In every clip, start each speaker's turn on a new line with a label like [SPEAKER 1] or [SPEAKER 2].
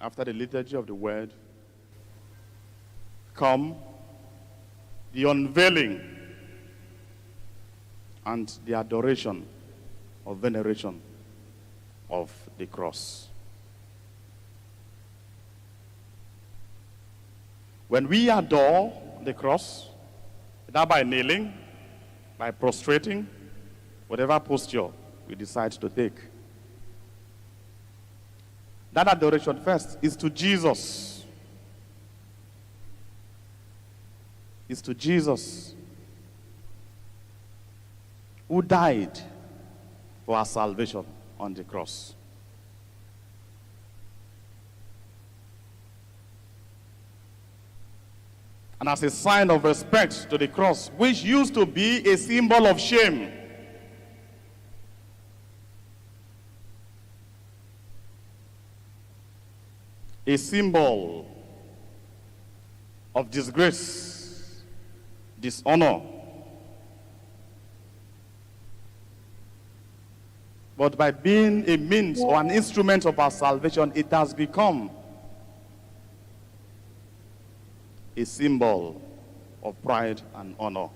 [SPEAKER 1] after the liturgy of the word, come the unveiling and the adoration or veneration of the cross. When we adore the cross, either by kneeling, by prostrating, whatever posture we decide to take, that adoration first is to Jesus. It's to Jesus who died for our salvation on the cross. And as a sign of respect to the cross, which used to be a symbol of shame, a symbol of disgrace, dishonor, but by being a means or an instrument of our salvation, it has become a symbol of pride and honor.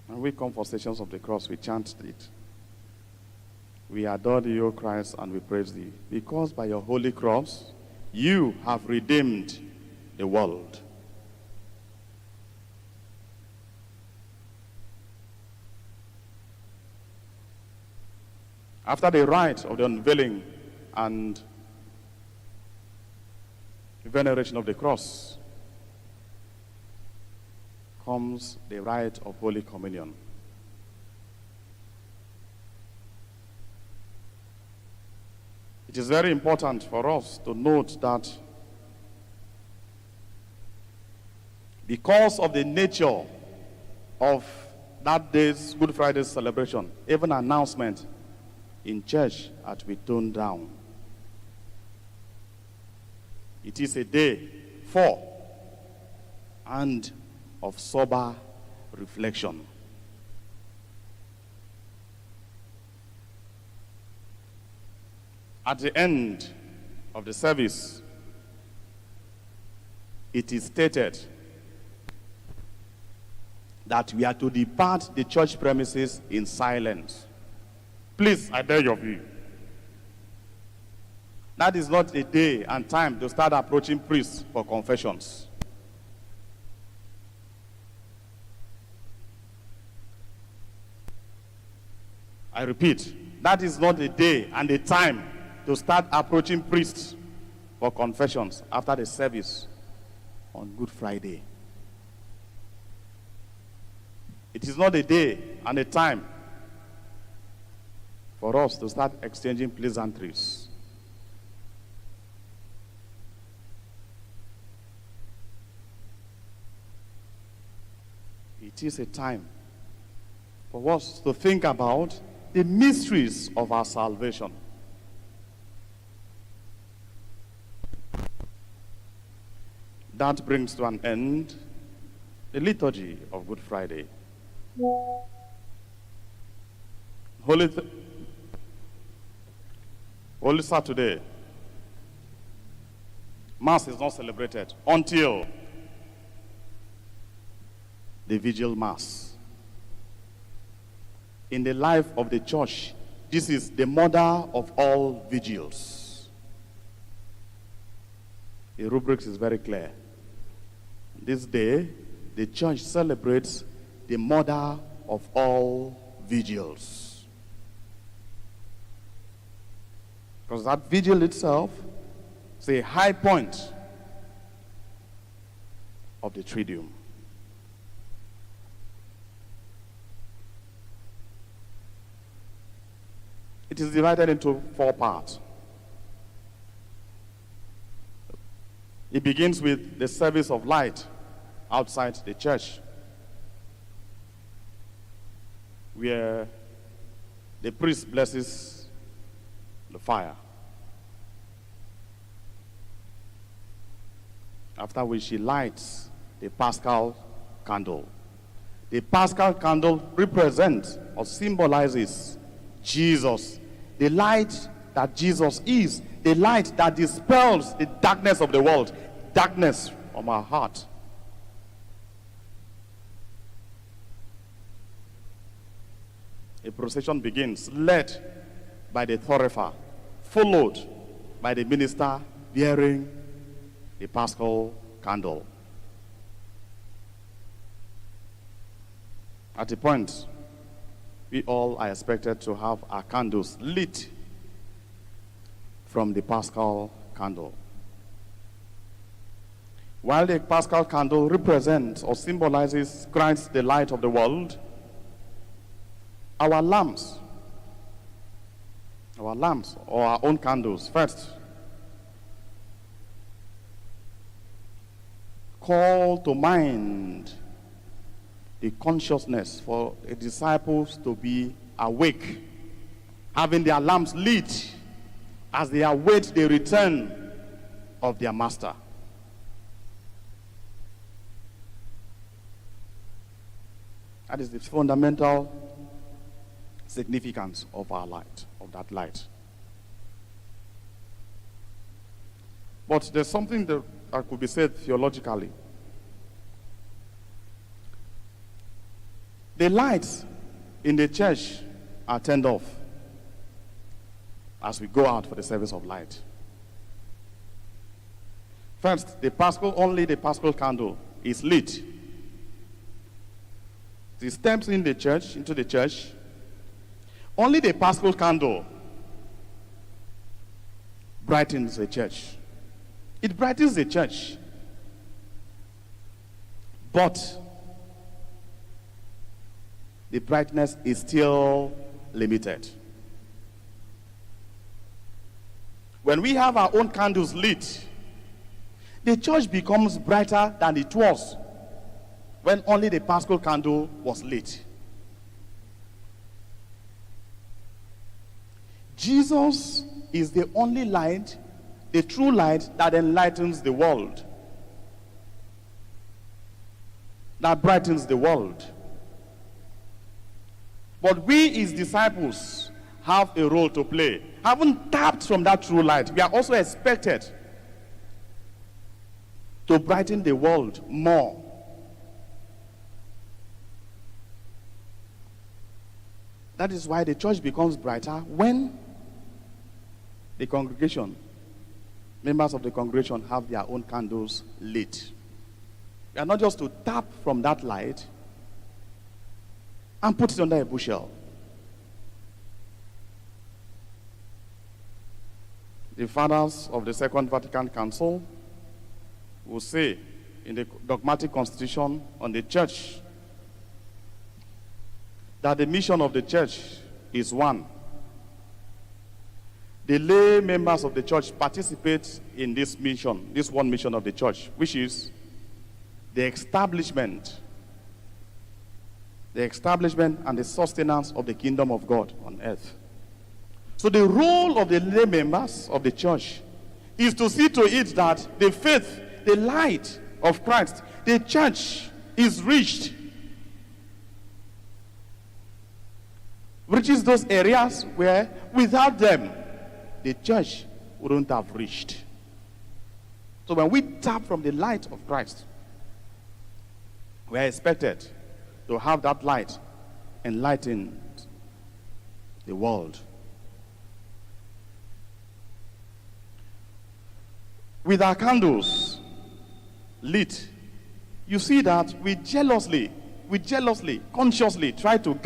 [SPEAKER 1] When we come for Stations of the Cross, we chant it. We adore thee, O Christ, and we praise thee, because by your holy cross, you have redeemed the world. After the rite of the unveiling and veneration of the cross, comes the rite of Holy Communion. It is very important for us to note that because of the nature of that day's Good Friday celebration, even announcement in church had to be toned down. It is a day for and of sober reflection. At the end of the service, it is stated that we are to depart the church premises in silence. Please, I beg of you. That is not a day and time to start approaching priests for confessions. I repeat, that is not a day and a time to start approaching priests for confessions after the service on Good Friday. It is not a day and a time for us to start exchanging pleasantries. It is a time for us to think about the mysteries of our salvation. That brings to an end the liturgy of Good Friday. Holy Saturday, Mass is not celebrated until the Vigil Mass. In the life of the church, this is the mother of all vigils. The rubric is very clear. This day, the church celebrates the mother of all vigils. Because that vigil itself is a high point of the Triduum. It is divided into 4 parts. It begins with the service of light outside the church, where the priest blesses the fire, after which he lights the Paschal candle. The Paschal candle represents or symbolizes Jesus, the light that Jesus is, the light that dispels the darkness of the world, darkness from our heart. A procession begins, led by the thurifer, followed by the minister bearing the Paschal candle. At a point, we all are expected to have our candles lit from the Paschal candle. While the Paschal candle represents or symbolizes Christ, the light of the world, our lamps or our own candles first call to mind the consciousness for the disciples to be awake, having their lamps lit as they await the return of their master. That is the fundamental significance of our light, of that light. But there's something that could be said theologically. The lights in the church are turned off as we go out for the service of light. First, only the Paschal candle is lit. It steps into the church. Only the Paschal candle brightens the church. It brightens the church. But the brightness is still limited. When we have our own candles lit, the church becomes brighter than it was when only the Paschal candle was lit. Jesus is the only light, the true light that enlightens the world, that brightens the world. But we, his disciples, have a role to play. Having tapped from that true light, we are also expected to brighten the world more. That is why the church becomes brighter when the congregation, members of the congregation, have their own candles lit. We are not just to tap from that light and put it under a bushel. The fathers of the Second Vatican Council will say in the dogmatic constitution on the church that the mission of the church is one. The lay members of the church participate in this mission, this one mission of the church, which is the establishment and the sustenance of the kingdom of God on earth. So the role of the lay members of the church is to see to it that the faith, the light of Christ, the church is reached. Reaches those areas where without them, the church wouldn't have reached. So when we tap from the light of Christ, we are expected to have that light enlighten the world. With our candles lit, you see that we jealously, consciously try to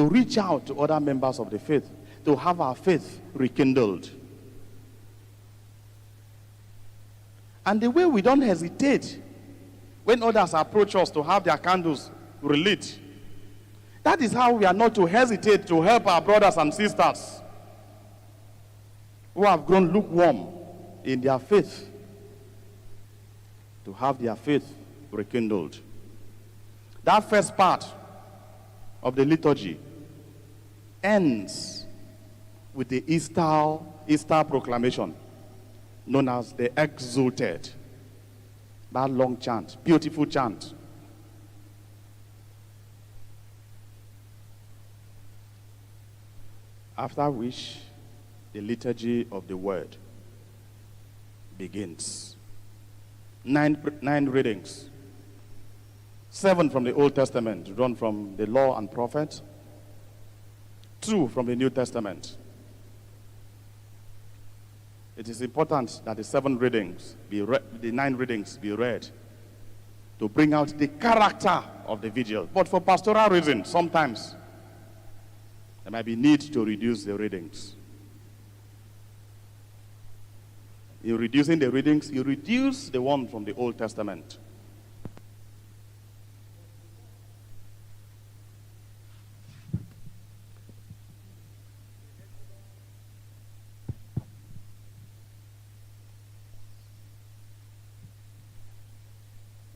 [SPEAKER 1] to reach out to other members of the faith, to have our faith rekindled. And the way we don't hesitate when others approach us to have their candles relit, that is how we are not to hesitate to help our brothers and sisters who have grown lukewarm in their faith, to have their faith rekindled. That first part of the liturgy ends with the Easter proclamation, known as the Exulted. That long chant, beautiful chant. After which, the liturgy of the word begins. 9 readings. 7 from the Old Testament, drawn from the Law and Prophets. 2 from the New Testament. It is important that the 9 readings be read to bring out the character of the vigil. But for pastoral reasons, sometimes there might be need to reduce the readings. In reducing the readings, you reduce the one from the Old Testament.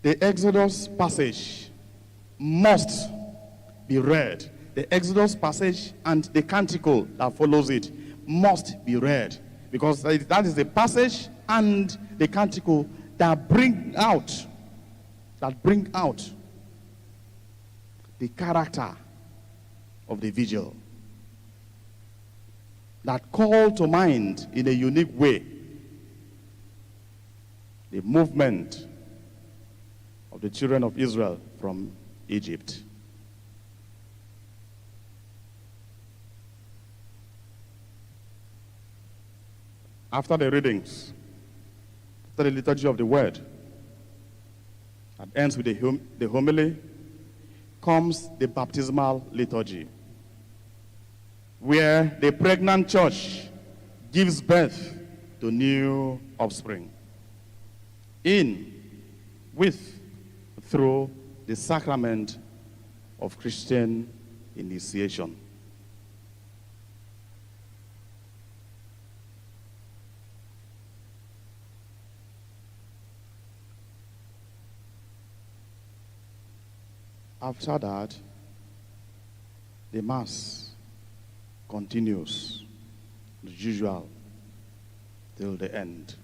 [SPEAKER 1] The Exodus passage must be read. The Exodus passage and the canticle that follows it must be read, because that is the passage and the canticle that bring out the character of the vigil, that call to mind in a unique way the movement of the children of Israel from Egypt. After the readings, after the liturgy of the word, that ends with the homily, comes the baptismal liturgy, where the pregnant church gives birth to new offspring, through the sacrament of Christian initiation. After that, the Mass continues as usual till the end.